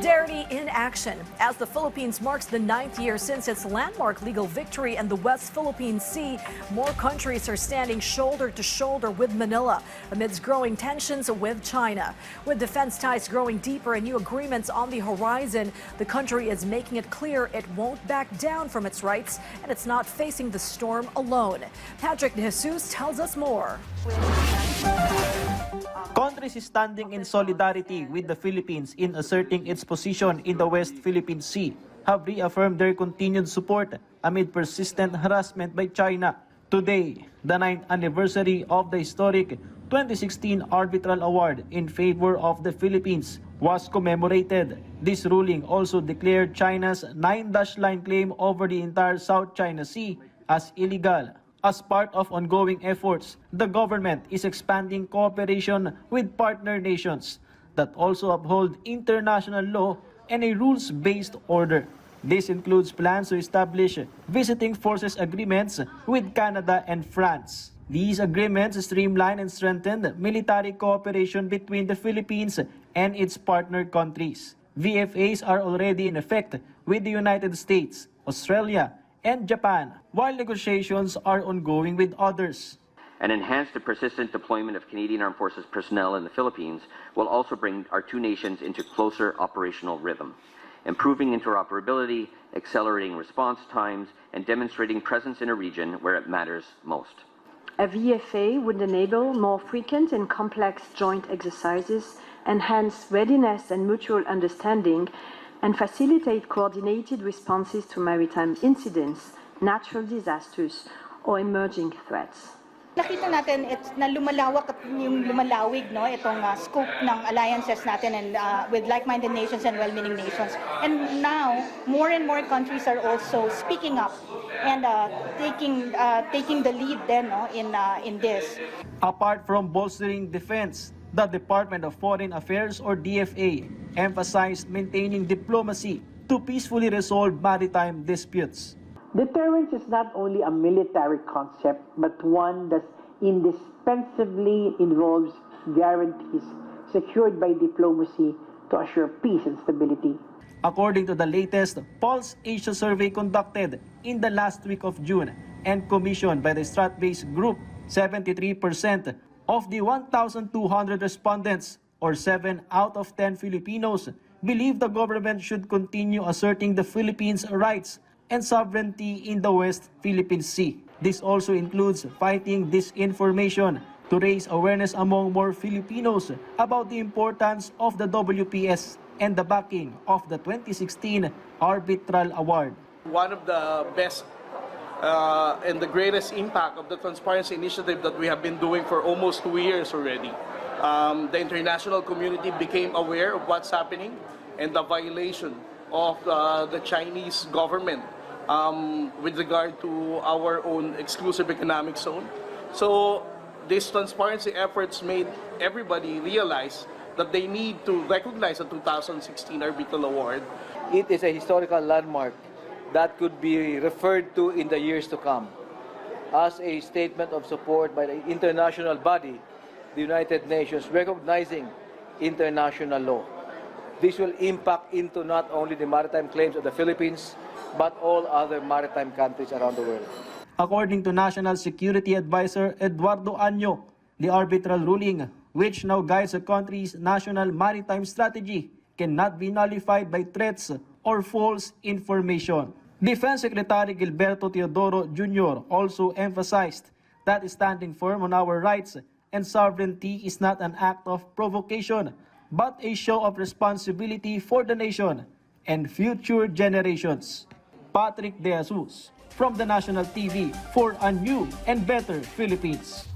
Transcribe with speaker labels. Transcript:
Speaker 1: Solidarity in action as the Philippines marks the 9th year since its landmark legal victory in the West Philippine Sea. More countries are standing shoulder to shoulder with Manila amidst growing tensions with China. With defense ties growing deeper and new agreements on the horizon, the country is making it clear it won't back down from its rights and it's not facing the storm alone. Patrick De Jesus tells us more.
Speaker 2: Countries standing in solidarity with the Philippines in asserting its position in the West Philippine Sea have reaffirmed their continued support amid persistent harassment by China. Today, the 9th anniversary of the historic 2016 Arbitral Award in favor of the Philippines was commemorated. This ruling also declared China's 9-line claim over the entire South China Sea as illegal. As part of ongoing efforts, the government is expanding cooperation with partner nations that also uphold international law and a rules-based order. This includes plans to establish visiting forces agreements with Canada and France. These agreements streamline and strengthen military cooperation between the Philippines and its partner countries. VFAs are already in effect with the United States, Australia, and Japan, while negotiations are ongoing with others.
Speaker 3: An enhanced and persistent deployment of Canadian Armed Forces personnel in the Philippines will also bring our two nations into closer operational rhythm, improving interoperability, accelerating response times, and demonstrating presence in a region where it matters most.
Speaker 4: A VFA would enable more frequent and complex joint exercises, enhance readiness and mutual understanding, and facilitate coordinated responses to maritime incidents, natural disasters, or emerging threats.
Speaker 5: Nakita natin na lumalawak at yung lumalawig itong scope ng alliances natin and with like-minded nations and well-meaning nations. And now, more and more countries are also speaking up and taking the lead then in this.
Speaker 2: Apart from bolstering defense, the Department of Foreign Affairs or DFA emphasized maintaining diplomacy to peacefully resolve maritime disputes.
Speaker 6: Deterrence is not only a military concept, but one that indispensably involves guarantees secured by diplomacy to assure peace and stability.
Speaker 2: According to the latest Pulse Asia survey conducted in the last week of June and commissioned by the Stratbase Group, 73% of the 1,200 respondents, or 7 out of 10 Filipinos, believe the government should continue asserting the Philippines' rights and sovereignty in the West Philippine Sea. This also includes fighting disinformation to raise awareness among more Filipinos about the importance of the WPS and the backing of the 2016 Arbitral Award.
Speaker 7: One of the best and the greatest impact of the transparency initiative that we have been doing for almost 2 years already. The international community became aware of what's happening and the violation of the Chinese government with regard to our own exclusive economic zone. So these transparency efforts made everybody realize that they need to recognize the 2016 Arbitral Award.
Speaker 8: It is a historical landmark that could be referred to in the years to come as a statement of support by the international body, the United Nations, recognizing international law. This will impact into not only the maritime claims of the Philippines, but all other maritime countries around the world.
Speaker 2: According to National Security Advisor Eduardo Año, the arbitral ruling, which now guides a country's national maritime strategy, cannot be nullified by threats or false information. Defense Secretary Gilberto Teodoro Jr. also emphasized that standing firm on our rights and sovereignty is not an act of provocation, but a show of responsibility for the nation and future generations. Patrick De Jesus from the National TV for a new and better Philippines.